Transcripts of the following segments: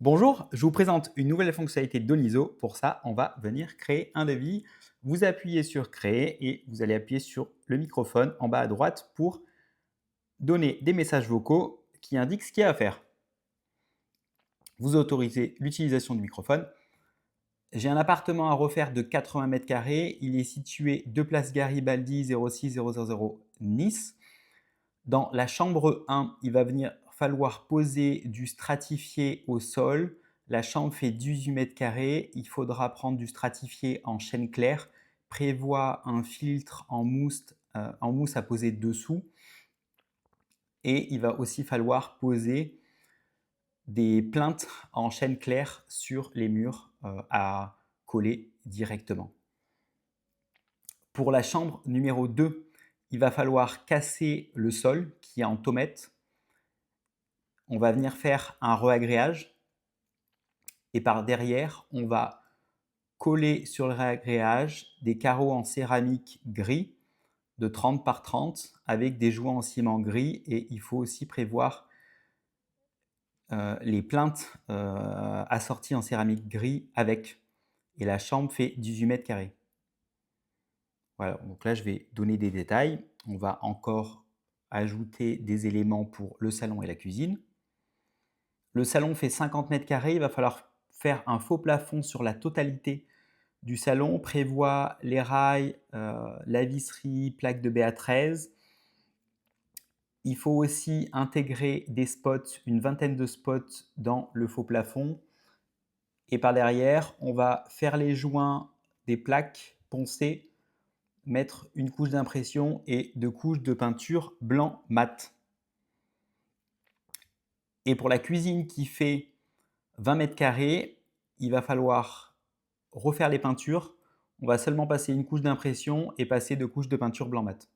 Bonjour, je vous présente une nouvelle fonctionnalité de Donizo. Pour ça, on va venir créer un devis. Vous appuyez sur Créer et vous allez appuyer sur le microphone en bas à droite pour donner des messages vocaux qui indiquent ce qu'il y a à faire. Vous autorisez l'utilisation du microphone. J'ai un appartement à refaire de 80 mètres carrés. Il est situé 2 place Garibaldi 06 000 Nice. Dans la chambre 1, il va venir falloir poser du stratifié au sol. La chambre fait 18 mètres carrés. Il faudra prendre du stratifié en chêne clair. Prévoit un filtre en mousse à poser dessous. Et il va aussi falloir poser des plinthes en chêne clair sur les murs à coller directement. Pour la chambre numéro 2, il va falloir casser le sol qui est en tomette. On va venir faire un réagréage et par derrière, on va coller sur le réagréage des carreaux en céramique gris de 30 par 30 avec des joints en ciment gris et il faut aussi prévoir les plinthes assorties en céramique gris avec. Et la chambre fait 18 mètres carrés. Voilà, donc là je vais donner des détails. On va encore ajouter des éléments pour le salon et la cuisine. Le salon fait 50 mètres carrés, il va falloir faire un faux plafond sur la totalité du salon, prévoit les rails, la visserie, plaque de BA13. Il faut aussi intégrer des spots, une vingtaine de spots dans le faux plafond. Et par derrière, on va faire les joints des plaques poncées, mettre une couche d'impression et 2 couches de peinture blanc mat. Et pour la cuisine qui fait 20 mètres carrés, il va falloir refaire les peintures. On va seulement passer une couche d'impression et passer 2 couches de peinture blanc mat.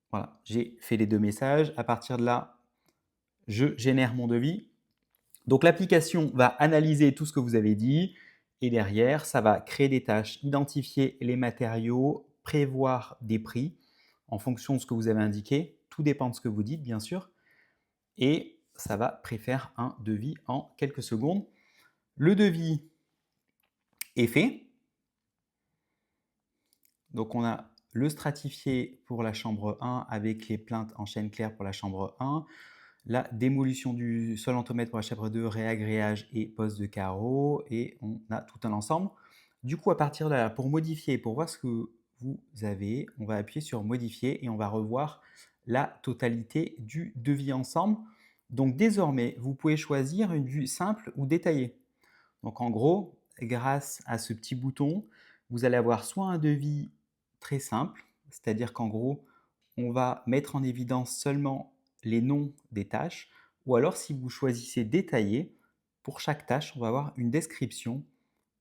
Voilà, j'ai fait les 2 messages. À partir de là, je génère mon devis. Donc l'application va analyser tout ce que vous avez dit et derrière, ça va créer des tâches, identifier les matériaux, prévoir des prix en fonction de ce que vous avez indiqué. Tout dépend de ce que vous dites, bien sûr. Et ça va préfaire un devis en quelques secondes. Le devis est fait. Donc, on a le stratifié pour la chambre 1 avec les plinthes en chêne clair pour la chambre 1, la démolition du sol en tomate pour la chambre 2, réagréage et pose de carreaux, et on a tout un ensemble. Du coup, à partir de là, pour modifier, pour voir ce que vous avez, on va appuyer sur modifier et on va revoir la totalité du devis ensemble. Donc désormais, vous pouvez choisir une vue simple ou détaillée. Donc en gros, grâce à ce petit bouton, vous allez avoir soit un devis très simple, c'est-à-dire qu'en gros, on va mettre en évidence seulement les noms des tâches, ou alors si vous choisissez détaillé, pour chaque tâche, on va avoir une description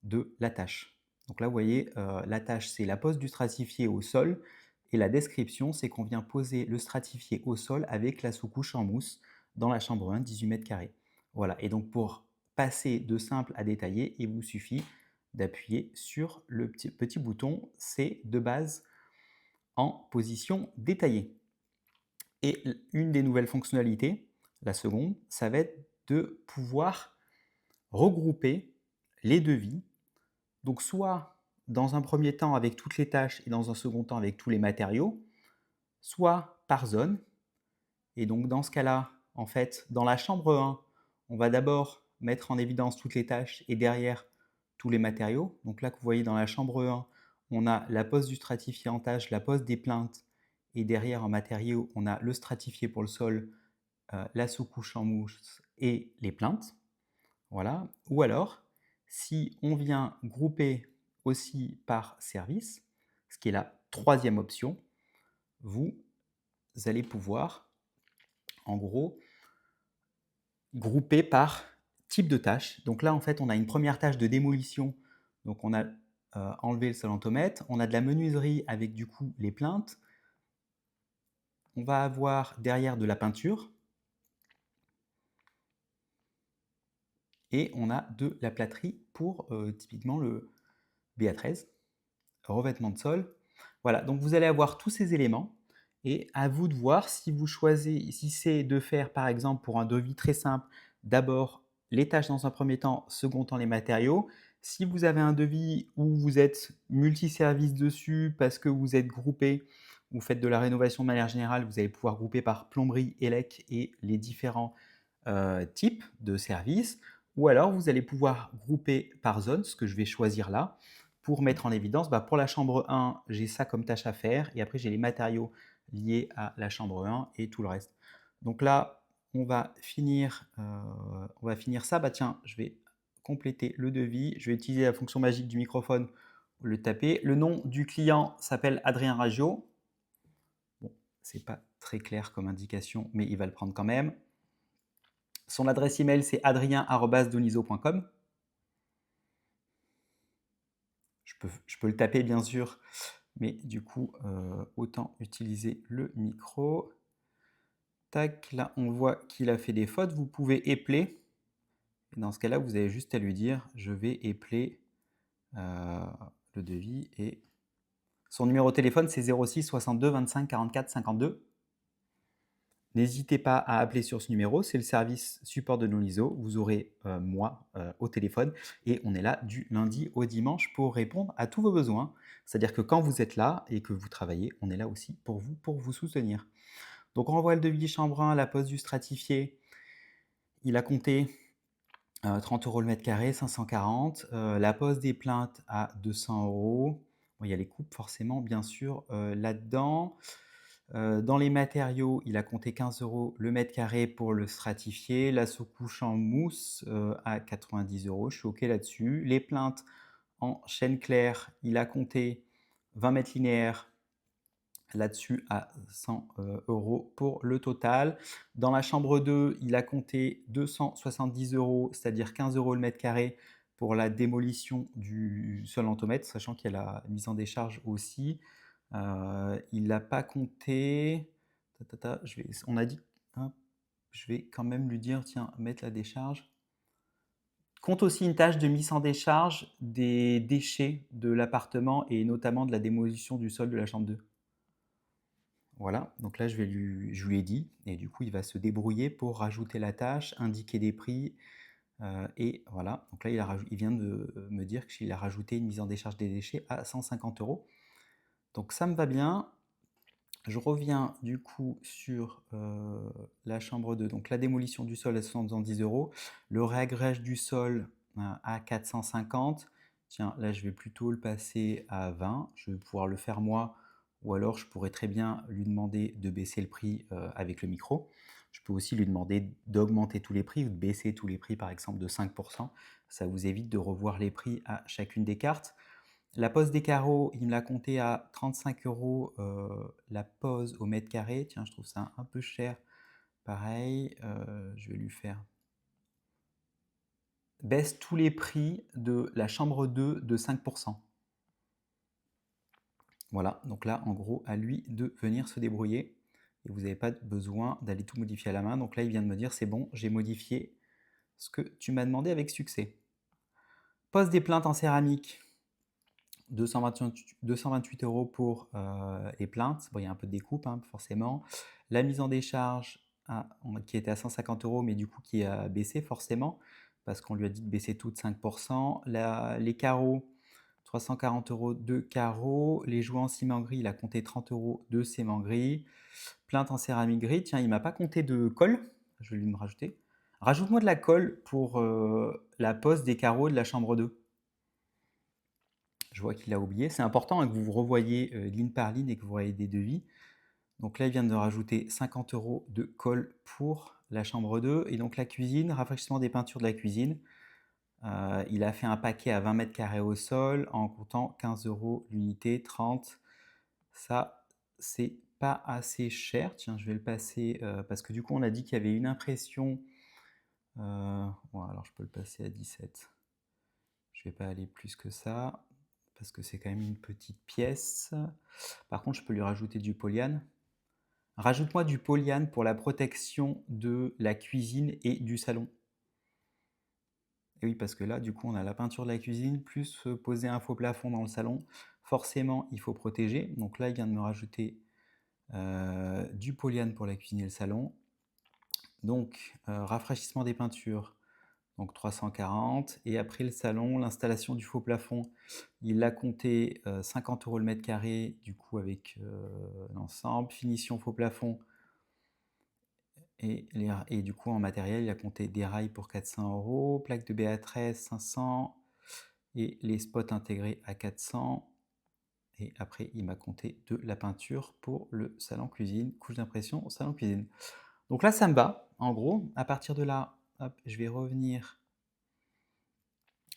de la tâche. Donc là, vous voyez, la tâche, c'est la pose du stratifié au sol, et la description, c'est qu'on vient poser le stratifié au sol avec la sous-couche en mousse dans la chambre 1, 18 mètres carrés. Voilà, et donc pour passer de simple à détaillé, il vous suffit d'appuyer sur le petit bouton C de base en position détaillée. Et une des nouvelles fonctionnalités, la seconde, ça va être de pouvoir regrouper les devis. Donc soit dans un premier temps avec toutes les tâches et dans un second temps avec tous les matériaux, soit par zone. Et donc dans ce cas-là, en fait, dans la chambre 1, on va d'abord mettre en évidence toutes les tâches et derrière tous les matériaux. Donc là que vous voyez dans la chambre 1, on a la pose du stratifié en tâches, la pose des plinthes et derrière en matériaux, on a le stratifié pour le sol, la sous-couche en mousse et les plinthes. Voilà. Ou alors, si on vient grouper aussi par service, ce qui est la troisième option, vous allez pouvoir, en gros, grouper par type de tâche. Donc là, en fait, on a une première tâche de démolition. Donc on a enlevé le solentomètre. On a de la menuiserie avec du coup les plinthes. On va avoir derrière de la peinture. Et on a de la plâtrerie pour typiquement le BA13, revêtement de sol. Voilà, donc vous allez avoir tous ces éléments et à vous de voir si vous choisissez de faire par exemple pour un devis très simple d'abord les tâches dans un premier temps, second temps les matériaux. Si vous avez un devis où vous êtes multiservice dessus parce que vous êtes groupé, vous faites de la rénovation de manière générale, vous allez pouvoir grouper par plomberie, élec et les différents types de services. Ou alors vous allez pouvoir grouper par zone, ce que je vais choisir là, pour mettre en évidence, pour la chambre 1, j'ai ça comme tâche à faire, et après j'ai les matériaux liés à la chambre 1 et tout le reste. Donc là, on va finir ça. Tiens, je vais compléter le devis. Je vais utiliser la fonction magique du microphone pour le taper. Le nom du client s'appelle Adrien Raggio. Bon, c'est pas très clair comme indication, mais il va le prendre quand même. Son adresse email, c'est adrien@donizo.com. Je peux le taper, bien sûr, mais du coup, autant utiliser le micro. Tac, là, on voit qu'il a fait des fautes. Vous pouvez épeler. Et dans ce cas-là, vous avez juste à lui dire « Je vais épeler le devis ». Et son numéro de téléphone, c'est 06 62 25 44 52. N'hésitez pas à appeler sur ce numéro, c'est le service support de Noliso. Vous aurez moi au téléphone et on est là du lundi au dimanche pour répondre à tous vos besoins. C'est-à-dire que quand vous êtes là et que vous travaillez, on est là aussi pour vous soutenir. Donc on envoie le devis chambre 1 à la poste du stratifié. Il a compté 30 € le mètre carré, 540. La pose des plaintes à 200 €. Bon, il y a les coupes forcément, bien sûr, là-dedans. Dans les matériaux, il a compté 15 € le mètre carré pour le stratifier. La sous-couche en mousse à 90 €. Je suis OK là-dessus. Les plaintes en chêne clair, il a compté 20 mètres linéaires là-dessus à 100 € pour le total. Dans la chambre 2, il a compté 270 €, c'est-à-dire 15 € le mètre carré pour la démolition du sol entomètre, sachant qu'il y a la mise en décharge aussi. Il n'a pas compté. On a dit, hein, je vais quand même lui dire, tiens, mettre la décharge. Compte aussi une tâche de mise en décharge des déchets de l'appartement et notamment de la démolition du sol de la chambre 2. Voilà, donc là je lui ai dit, et du coup il va se débrouiller pour rajouter la tâche, indiquer des prix, et voilà. Donc là il vient de me dire qu'il a rajouté une mise en décharge des déchets à 150 €. Donc ça me va bien. Je reviens du coup sur la chambre 2, donc la démolition du sol à 70 €, le réagrège du sol à 450. Tiens, là je vais plutôt le passer à 20, je vais pouvoir le faire moi, ou alors je pourrais très bien lui demander de baisser le prix avec le micro. Je peux aussi lui demander d'augmenter tous les prix ou de baisser tous les prix par exemple de 5%. Ça vous évite de revoir les prix à chacune des cartes. La pose des carreaux, il me l'a compté à 35 € la pose au mètre carré. Tiens, je trouve ça un peu cher. Pareil, je vais lui faire baisse tous les prix de la chambre 2 de 5%. Voilà, donc là, en gros, à lui de venir se débrouiller. Et vous n'avez pas besoin d'aller tout modifier à la main. Donc là, il vient de me dire, c'est bon, j'ai modifié ce que tu m'as demandé avec succès. Pose des plaintes en céramique. 228 € pour les plaintes. Bon, il y a un peu de découpe, hein, forcément. La mise en décharge qui était à 150 €, mais du coup qui a baissé forcément, parce qu'on lui a dit de baisser tout de 5%. Les carreaux, 340 € de carreaux. Les jouets en ciment gris, il a compté 30 € de ciment gris. Plainte en céramique gris. Tiens, il ne m'a pas compté de colle. Je vais lui me rajouter. Rajoute-moi de la colle pour la pose des carreaux de la chambre 2. Je vois qu'il a oublié. C'est important hein, que vous revoyiez ligne par ligne et que vous voyez des devis. Donc là, il vient de rajouter 50 € de colle pour la chambre 2. Et donc la cuisine, rafraîchissement des peintures de la cuisine. Il a fait un paquet à 20 mètres carrés au sol en comptant 15 € l'unité, 30. Ça, c'est pas assez cher. Tiens, je vais le passer parce que du coup, on a dit qu'il y avait une impression. Bon, alors je peux le passer à 17. Je vais pas aller plus que ça parce que c'est quand même une petite pièce. Par contre, je peux lui rajouter du polyane. Rajoute-moi du polyane pour la protection de la cuisine et du salon. Et oui, parce que là, du coup, on a la peinture de la cuisine, plus poser un faux plafond dans le salon. Forcément, il faut protéger. Donc là, il vient de me rajouter du polyane pour la cuisine et le salon. Donc, rafraîchissement des peintures, donc 340 et après le salon, l'installation du faux plafond, il a compté, 50 € le mètre carré, du coup avec, l'ensemble. Finition faux plafond et du coup en matériel, il a compté des rails pour 400 €, plaque de BA13 500 et les spots intégrés à 400 et après il m'a compté de la peinture pour le salon cuisine, couche d'impression, salon cuisine. Donc là, ça me va, en gros. À partir de là, hop, je vais revenir.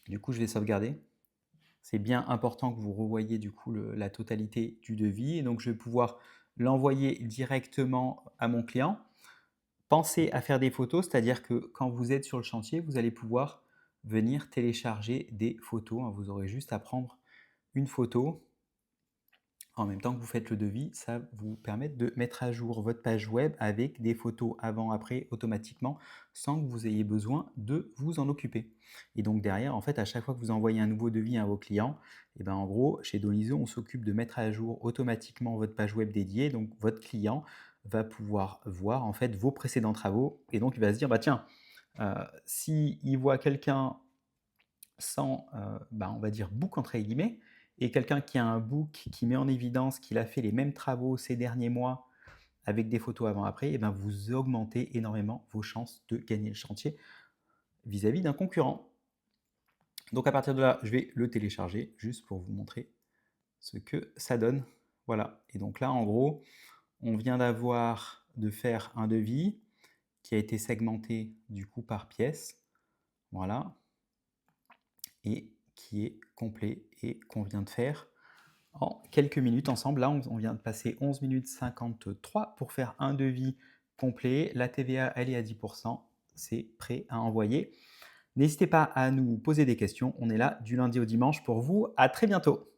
Du coup, je vais sauvegarder. C'est bien important que vous revoyiez du coup la totalité du devis. Et donc, je vais pouvoir l'envoyer directement à mon client. Pensez à faire des photos, c'est-à-dire que quand vous êtes sur le chantier, vous allez pouvoir venir télécharger des photos, hein. Vous aurez juste à prendre une photo en même temps que vous faites le devis. Ça vous permet de mettre à jour votre page web avec des photos avant-après automatiquement sans que vous ayez besoin de vous en occuper. Et donc derrière, en fait, à chaque fois que vous envoyez un nouveau devis à vos clients, et ben en gros, chez Donizo, on s'occupe de mettre à jour automatiquement votre page web dédiée. Donc votre client va pouvoir voir en fait vos précédents travaux et donc il va se dire bah tiens, s'il voit quelqu'un sans, on va dire book entre guillemets, et quelqu'un qui a un book qui met en évidence qu'il a fait les mêmes travaux ces derniers mois avec des photos avant-après, et ben vous augmentez énormément vos chances de gagner le chantier vis-à-vis d'un concurrent. Donc à partir de là, je vais le télécharger juste pour vous montrer ce que ça donne. Voilà. Et donc là, en gros, on vient de faire un devis qui a été segmenté du coup par pièce. Voilà. Et qui est complet et qu'on vient de faire en quelques minutes ensemble. Là, on vient de passer 11 minutes 53 pour faire un devis complet. La TVA, elle est à 10%. C'est prêt à envoyer. N'hésitez pas à nous poser des questions. On est là du lundi au dimanche pour vous. À très bientôt.